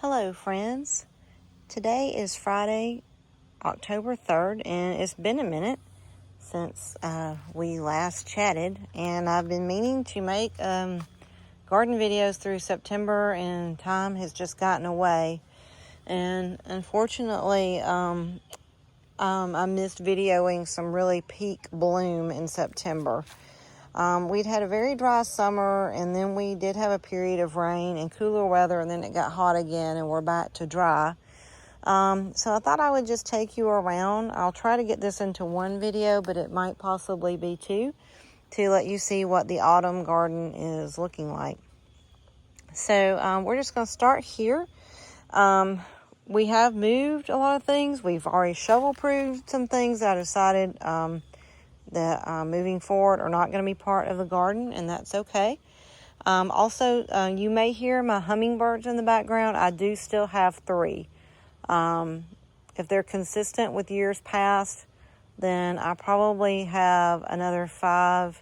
Hello friends, today is Friday, October 3rd, and it's been a minute since we last chatted, and I've been meaning to make garden videos through September, and time has just gotten away, and unfortunately I missed videoing some really peak bloom in September. We'd had a very dry summer, and then we did have a period of rain and cooler weather, and then it got hot again, and we're back to dry. So I thought I would just take you around. I'll try to get this into one video, but it might possibly be two, to let you see what the autumn garden is looking like. So we're just going to start here. We have moved a lot of things. We've already shovel-proofed some things that I decided that moving forward are not going to be part of the garden, and that's okay. Also, you may hear my hummingbirds in the background. I do still have 3. If they're consistent with years past, then I probably have another 5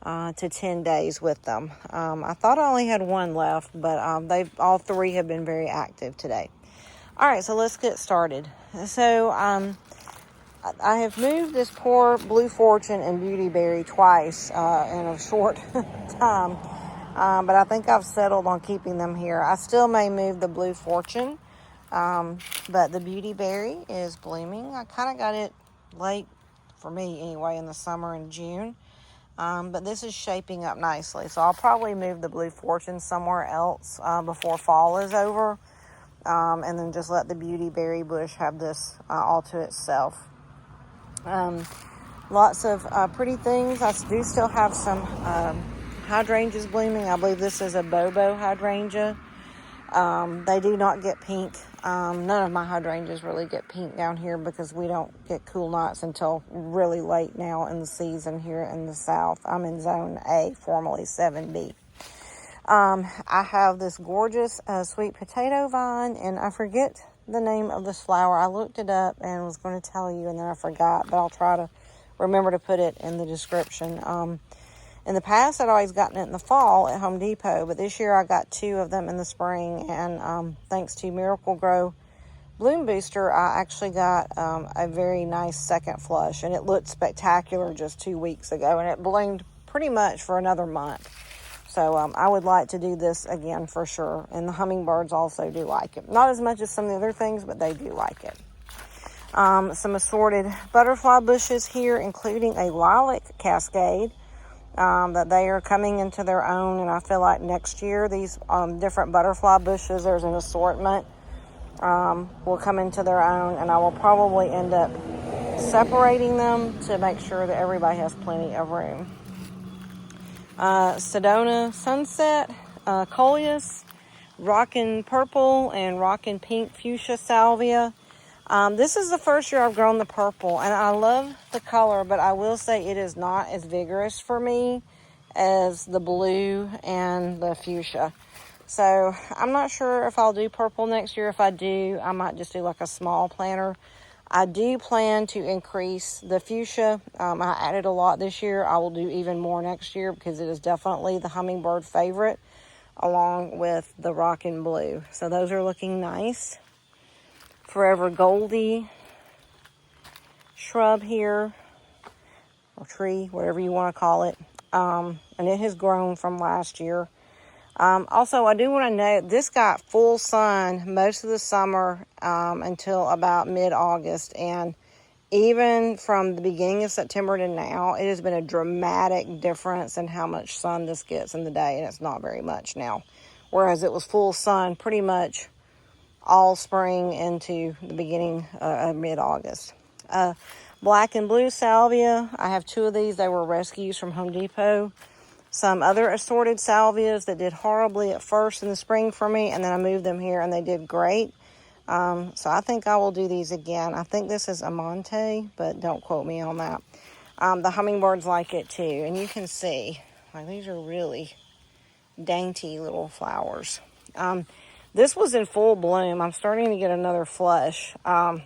to 10 days with them. I thought I only had 1 left, but all 3 have been very active today. All right, so let's get started. So I have moved this poor Blue Fortune and Beauty Berry twice in a short time, but I think I've settled on keeping them here. I still may move the Blue Fortune, but the Beauty Berry is blooming. I kind of got it late, for me anyway, in the summer in June, but this is shaping up nicely, so I'll probably move the Blue Fortune somewhere else before fall is over, and then just let the Beauty Berry bush have this all to itself. Lots of pretty things. I do still have some hydrangeas blooming. I believe this is a Bobo hydrangea. They do not get pink. None of my hydrangeas really get pink down here because we don't get cool nights until really late now in the season here in the south. I'm in zone A, formerly 7B. I have this gorgeous sweet potato vine, and I forget the name of this flower. I looked it up and was going to tell you, and then I forgot, but I'll try to remember to put it in the description. In the past, I'd always gotten it in the fall at Home Depot, but this year I got 2 of them in the spring, and thanks to Miracle-Gro Bloom Booster, I actually got a very nice second flush, and it looked spectacular just 2 weeks ago, and it bloomed pretty much for another month. So I would like to do this again for sure. And the hummingbirds also do like it. Not as much as some of the other things, but they do like it. Some assorted butterfly bushes here, including a lilac cascade that they are coming into their own. And I feel like next year, these different butterfly bushes, there's an assortment, will come into their own. And I will probably end up separating them to make sure that everybody has plenty of room. Sedona Sunset, Coleus, Rockin' Purple, and Rockin' Pink Fuchsia Salvia. This is the first year I've grown the purple, and I love the color, but I will say it is not as vigorous for me as the blue and the fuchsia. So I'm not sure if I'll do purple next year. If I do, I might just do like a small planter. I do plan to increase the fuchsia. I added a lot this year. I will do even more next year because it is definitely the hummingbird favorite, along with the Rockin' Blue. So those are looking nice. Forever Goldie shrub here, or tree, whatever you want to call it. And it has grown from last year. Also, I do want to note, this got full sun most of the summer until about mid-August. And even from the beginning of September to now, it has been a dramatic difference in how much sun this gets in the day. And it's not very much now. Whereas it was full sun pretty much all spring into the beginning of mid-August. Black and blue salvia. I have 2 of these. They were rescues from Home Depot. Some other assorted salvias that did horribly at first in the spring for me, and then I moved them here and they did great. So I think I will do these again. I think this is Amante, but don't quote me on that. The hummingbirds like it too, and you can see, like, these are really dainty little flowers. This was in full bloom. I'm starting to get another flush, and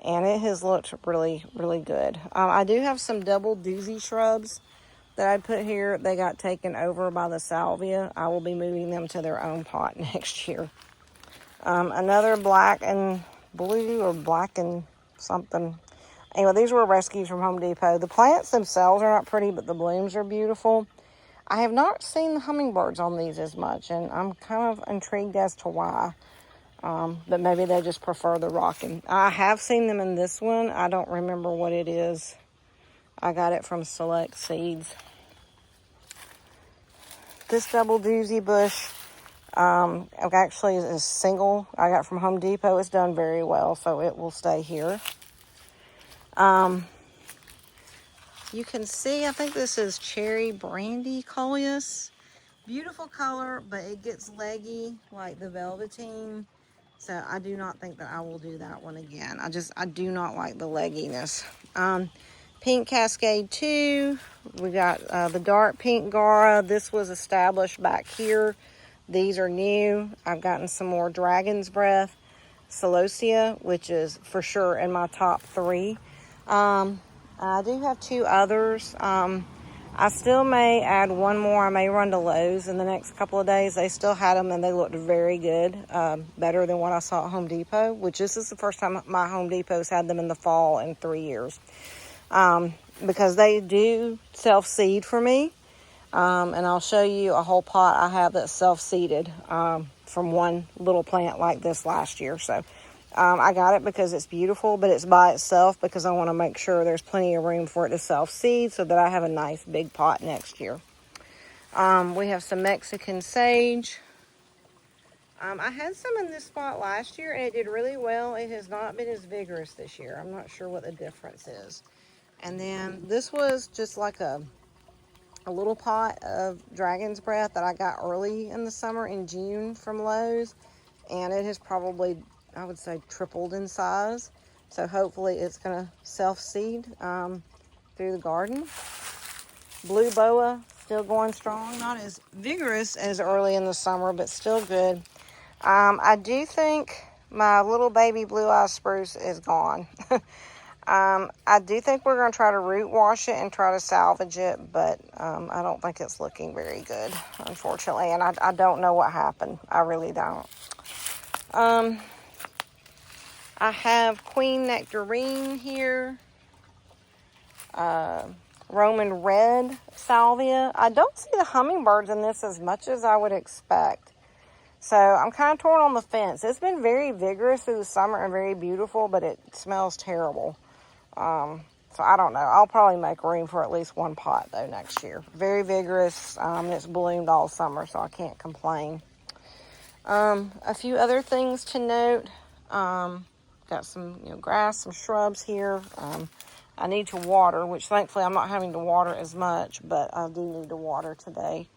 it has looked really, really good. I do have some double doozy shrubs that I put here. They got taken over by the salvia. I will be moving them to their own pot next year. Another black and blue or black and something. Anyway, these were rescues from Home Depot. The plants themselves are not pretty, but the blooms are beautiful. I have not seen the hummingbirds on these as much, and I'm kind of intrigued as to why. But maybe they just prefer the rocking. I have seen them in this one. I don't remember what it is. I got it from Select Seeds. This double doozy bush, actually is single. I got from Home Depot. It's done very well, so it will stay here. You can see, I think this is Cherry Brandy Coleus. Beautiful color, but it gets leggy like the Velveteen. So I do not think that I will do that one again. I do not like the legginess. Pink Cascade 2. We got the dark pink Gara. This was established back here. These are new. I've gotten some more Dragon's Breath Celosia, which is for sure in my top 3. I do have 2 others. I still may add one more. I may run to Lowe's in the next couple of days. They still had them and they looked very good. Better than what I saw at Home Depot, which this is the first time my Home Depot's had them in the fall in 3 years. Because they do self-seed for me. And I'll show you a whole pot I have that's self-seeded from one little plant like this last year. So I got it because it's beautiful, but it's by itself because I want to make sure there's plenty of room for it to self-seed so that I have a nice big pot next year. We have some Mexican sage. I had some in this spot last year and it did really well. It has not been as vigorous this year. I'm not sure what the difference is. And then this was just like a little pot of Dragon's Breath that I got early in the summer in June from Lowe's. And it has probably, I would say, tripled in size. So hopefully it's going to self-seed through the garden. Blue Boa, still going strong. Not as vigorous as early in the summer, but still good. I do think my little baby Blue Eye Spruce is gone. I do think we're going to try to root wash it and try to salvage it, but I don't think it's looking very good, unfortunately. And I don't know what happened. I really don't. I have Queen Nectarine here. Roman Red Salvia. I don't see the hummingbirds in this as much as I would expect. So I'm kind of torn on the fence. It's been very vigorous through the summer and very beautiful, but it smells terrible. So I don't know. I'll probably make room for at least one pot though next year. Very vigorous. It's bloomed all summer, so I can't complain. A few other things to note. Got some grass, some shrubs here. I need to water, which thankfully I'm not having to water as much, but I do need to water today.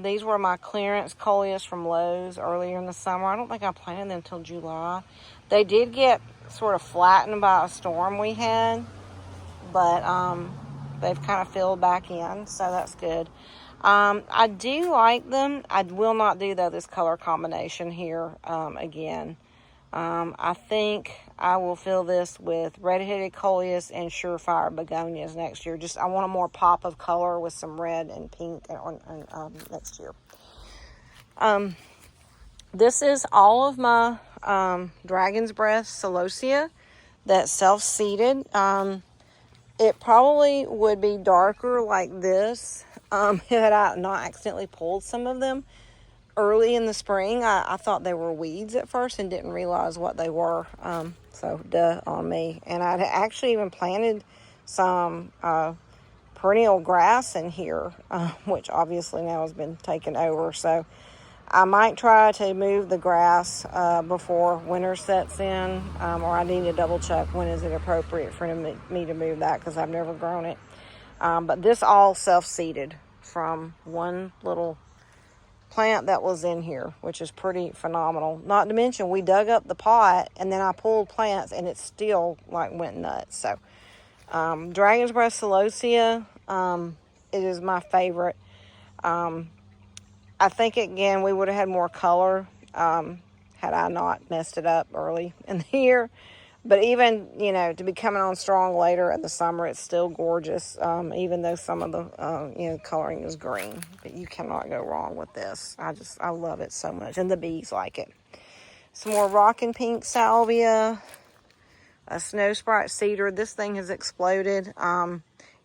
These were my clearance coleus from Lowe's earlier in the summer. I don't think I planted them until July. They did get sort of flattened by a storm we had, but they've kind of filled back in, so that's good. I do like them. I will not do, though, this color combination here again. I think I will fill this with red-headed coleus and surefire begonias next year. I want a more pop of color with some red and pink next year. This is all of my Dragon's Breath Celosia that's self-seeded. It probably would be darker like this had I not accidentally pulled some of them early in the spring. I thought they were weeds at first and didn't realize what they were. So duh on me. And I'd actually even planted some perennial grass in here, which obviously now has been taken over. So I might try to move the grass before winter sets in, or I need to double check when is it appropriate for me to move that because I've never grown it. But this all self-seeded from one little plant that was in here, which is pretty phenomenal. Not to mention we dug up the pot and then I pulled plants and it still went nuts. So Dragon's Breath Celosia, it is my favorite. I think again we would have had more color had I not messed it up early in the year. But even, to be coming on strong later in the summer, it's still gorgeous, even though some of the, coloring is green. But you cannot go wrong with this. I love it so much. And the bees like it. Some more Rockin' Pink Salvia. A Snow Sprite Cedar. This thing has exploded.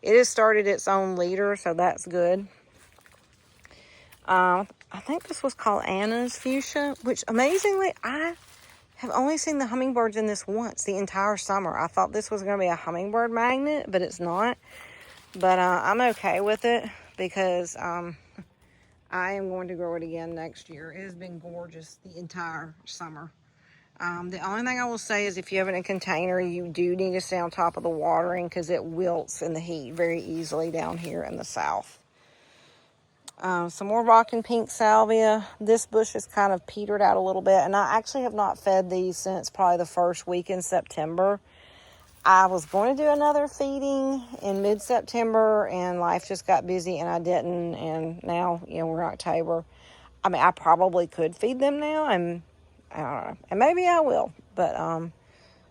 It has started its own leader, so that's good. I think this was called Anna's Fuchsia, which amazingly, I have only seen the hummingbirds in this once the entire summer. I thought this was going to be a hummingbird magnet, but it's not. But I'm okay with it because I am going to grow it again next year. It has been gorgeous the entire summer. The only thing I will say is if you have it in a container, you do need to stay on top of the watering because it wilts in the heat very easily down here in the south. Some more Rockin' Pink Salvia. This bush has kind of petered out a little bit, and I actually have not fed these since probably the first week in September. I was going to do another feeding in mid-September, and life just got busy, and I didn't, and now, we're in October. I mean, I probably could feed them now, and I don't know, and maybe I will, but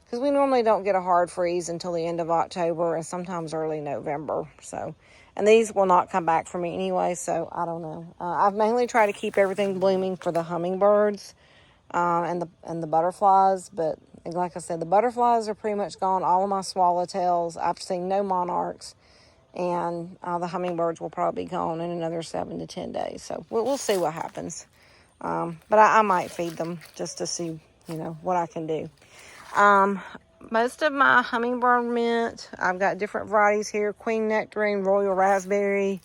because we normally don't get a hard freeze until the end of October and sometimes early November, so, and these will not come back for me anyway, so I don't know. I've mainly tried to keep everything blooming for the hummingbirds and the butterflies, but like I said, the butterflies are pretty much gone. All of my swallowtails, I've seen no monarchs, and the hummingbirds will probably be gone in another 7 to 10 days, so we'll see what happens. But I might feed them just to see, what I can do. Most of my hummingbird mint, I've got different varieties here. Queen Nectarine, Royal Raspberry,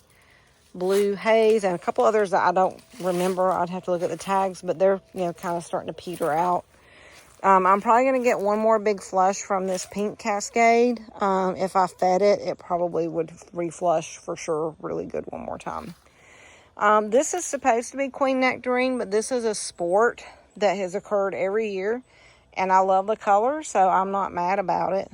Blue Haze, and a couple others that I don't remember. I'd have to look at the tags, but they're, kind of starting to peter out. I'm probably going to get one more big flush from this Pink Cascade. If I fed it, it probably would reflush for sure really good one more time. This is supposed to be Queen Nectarine, but this is a sport that has occurred every year, and I love the color, so I'm not mad about it.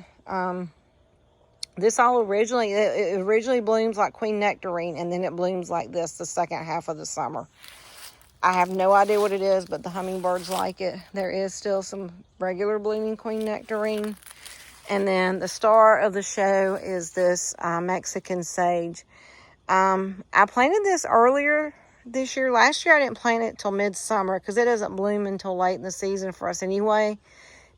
This all originally blooms like Queen Nectarine, and then it blooms like this the second half of the summer. I have no idea what it is, but the hummingbirds like it. There is still some regular blooming Queen Nectarine. And then the star of the show is this Mexican Sage. I planted this earlier this year. Last year I didn't plant it till midsummer because it doesn't bloom until late in the season for us anyway,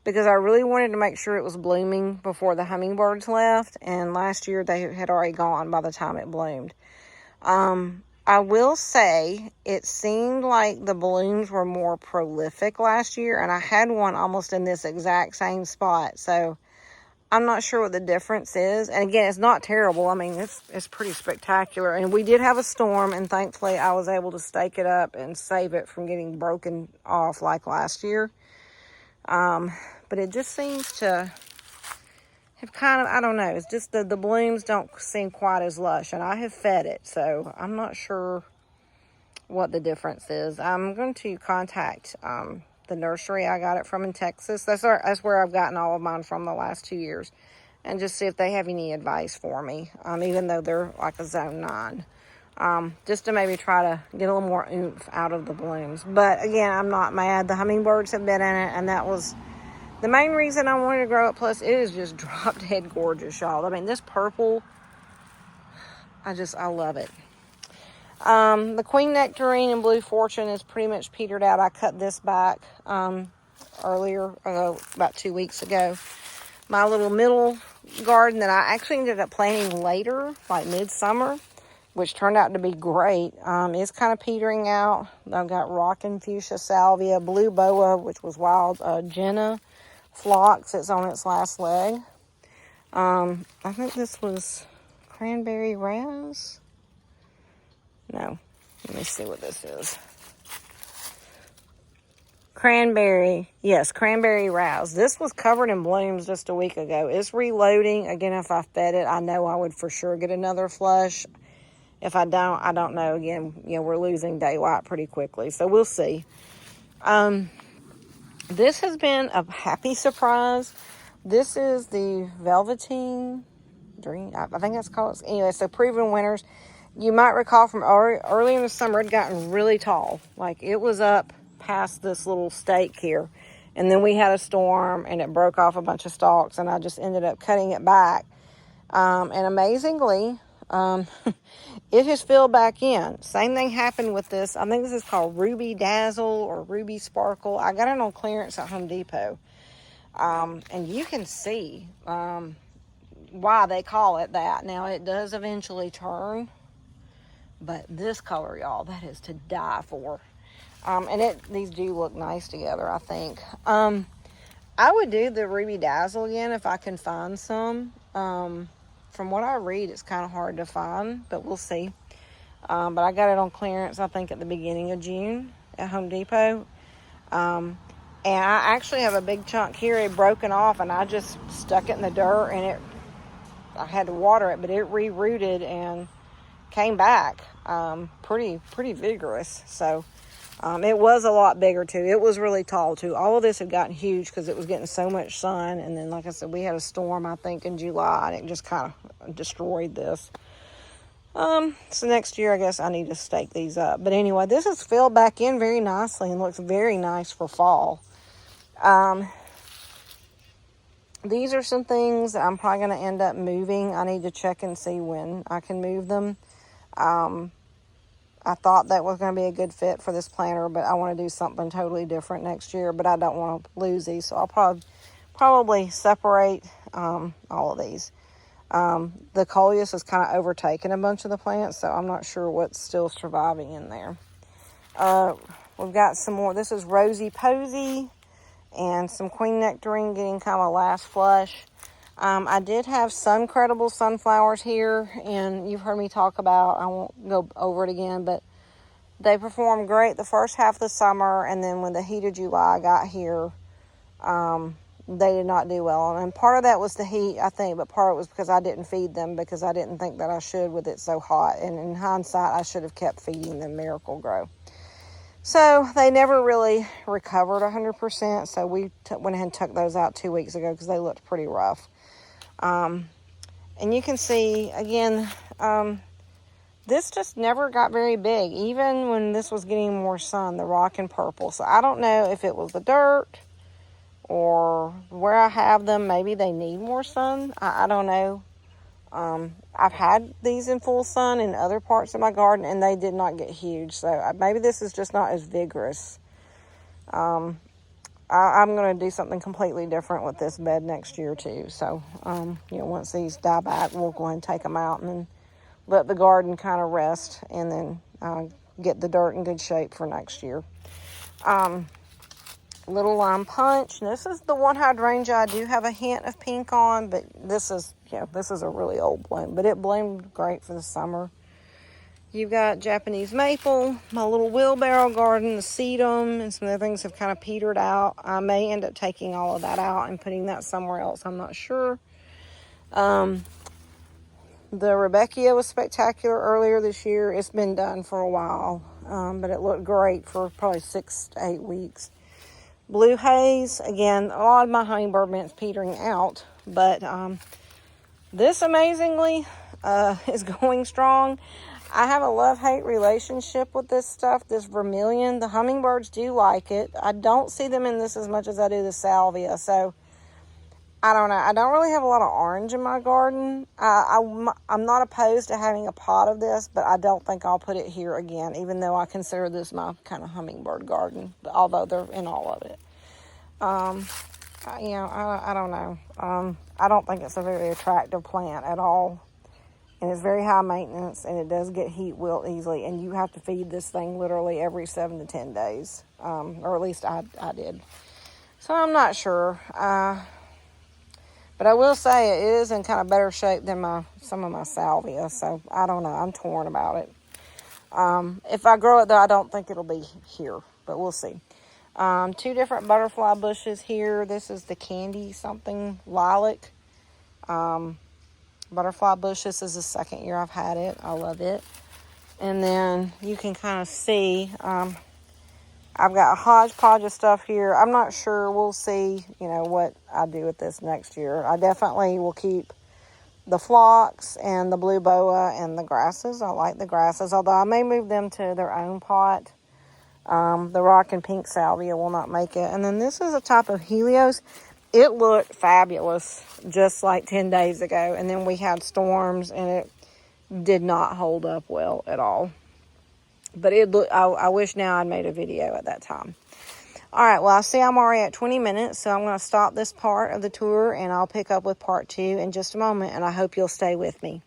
because I really wanted to make sure it was blooming before the hummingbirds left, and last year they had already gone by the time it bloomed. I will say it seemed like the blooms were more prolific last year, and I had one almost in this exact same spot, so I'm not sure what the difference is. And again, it's not terrible. I mean, it's pretty spectacular. And we did have a storm, and thankfully I was able to stake it up and save it from getting broken off like last year. But it just seems to have kind of, I don't know, it's just the blooms don't seem quite as lush. And I have fed it, so I'm not sure what the difference is. I'm going to contact the nursery I got it from in Texas. That's where I've gotten all of mine from the last 2 years, and just see if they have any advice for me, even though they're like a zone 9, just to maybe try to get a little more oomph out of the blooms. But again, I'm not mad. The hummingbirds have been in it, and that was the main reason I wanted to grow it. Plus, it is just drop dead gorgeous, y'all. I mean, this purple, I love it. The Queen Nectarine and Blue Fortune is pretty much petered out. I cut this back earlier, about 2 weeks ago. My little middle garden that I actually ended up planting later, like midsummer, which turned out to be great, is kind of petering out. I've got Rockin' Fuchsia Salvia, Blue Boa, which was wild, Jenna Phlox, it's on its last leg. I think this was Cranberry Raz. No, let me see what this is. Cranberry Rouse. This was covered in blooms just a week ago. It's reloading. Again, if I fed it, I know I would for sure get another flush. If I don't, I don't know. Again, we're losing daylight pretty quickly, so we'll see. This has been a happy surprise. This is the Velveteen Dream. I think that's called. Anyway, so Proven Winners. You might recall from early in the summer, it had gotten really tall. Like, it was up past this little stake here. And then we had a storm, and it broke off a bunch of stalks, and I just ended up cutting it back. And amazingly, It has filled back in. Same thing happened with this. I think this is called Ruby Dazzle or Ruby Sparkle. I got it on clearance at Home Depot. And you can see why they call it that. Now, it does eventually turn. But this color, y'all, that is to die for. And these do look nice together, I think. I would do the Ruby Dazzle again if I can find some. From what I read, it's kind of hard to find, but we'll see. But I got it on clearance, I think, at the beginning of June at Home Depot. And I actually have a big chunk here. It broken off, and I just stuck it in the dirt, and I had to water it, but it re-rooted and came back pretty vigorous. So it was a lot bigger too. It was really tall too. All of this had gotten huge because it was getting so much sun, and then, like I said, we had a storm, I think, in July, and it just kind of destroyed this. So next year, I guess I need to stake these up. But anyway, this is filled back in very nicely and looks very nice for fall. These are some things that I'm probably going to end up moving. I need to check and see when I can move them. I thought that was going to be a good fit for this planter, but I want to do something totally different next year, but I don't want to lose these, so I'll probably separate all of these. The coleus has kind of overtaken a bunch of the plants, so I'm not sure what's still surviving in there. We've got some more. This is Rosy Posy and some Queen Nectarine getting kind of a last flush. I did have some credible sunflowers here, and you've heard me talk about, I won't go over it again, but they performed great the first half of the summer, and then when the heat of July got here, they did not do well. And part of that was the heat, I think, but part of it was because I didn't feed them because I didn't think that I should with it so hot. And in hindsight, I should have kept feeding them Miracle-Gro. So they never really recovered 100%, so we went ahead and took those out 2 weeks ago because they looked pretty rough. And you can see, again, this just never got very big, even when this was getting more sun, the rock and purple. So I don't know if it was the dirt or where I have them. Maybe they need more sun. I don't know. I've had these in full sun in other parts of my garden, and they did not get huge. So maybe this is just not as vigorous. I'm going to do something completely different with this bed next year too. So, once these die back, we'll go ahead and take them out and then let the garden kind of rest, and then get the dirt in good shape for next year. Little Lime Punch. This is the one hydrangea I do have a hint of pink on, but this is a really old bloom, but it bloomed great for the summer. You've got Japanese maple, my little wheelbarrow garden, the sedum, and some other things have kind of petered out. I may end up taking all of that out and putting that somewhere else. I'm not sure. The Rebecca was spectacular earlier this year. It's been done for a while, but it looked great for probably 6 to 8 weeks. Blue Haze, again, a lot of my hummingbird mint's petering out, but this amazingly is going strong. I have a love-hate relationship with this stuff, this vermilion. The hummingbirds do like it. I don't see them in this as much as I do the salvia, so I don't know. I don't really have a lot of orange in my garden. I'm not opposed to having a pot of this, but I don't think I'll put it here again, even though I consider this my kind of hummingbird garden, although they're in all of it. I don't know. I don't think it's a very attractive plant at all. And it's very high maintenance, and it does get heat wilt easily. And you have to feed this thing literally every 7 to 10 days. Or at least I did. So I'm not sure. But I will say it is in kind of better shape than some of my salvia. So I don't know. I'm torn about it. If I grow it, though, I don't think it'll be here. But we'll see. 2 different butterfly bushes here. This is the Candy something lilac. Butterfly bush. This is the 2nd year I've had it. I love it. And then you can kind of see I've got a hodgepodge of stuff here. I'm not sure. We'll see, what I do with this next year. I definitely will keep the phlox and the blue boa and the grasses. I like the grasses, although I may move them to their own pot. The rock and pink salvia will not make it. And then this is a type of Helios. It looked fabulous just like 10 days ago. And then we had storms, and did not hold up well at all. But I wish now I'd made a video at that time. All right, well, I see I'm already at 20 minutes, so I'm going to stop this part of the tour, and I'll pick up with part 2 in just a moment, and I hope you'll stay with me.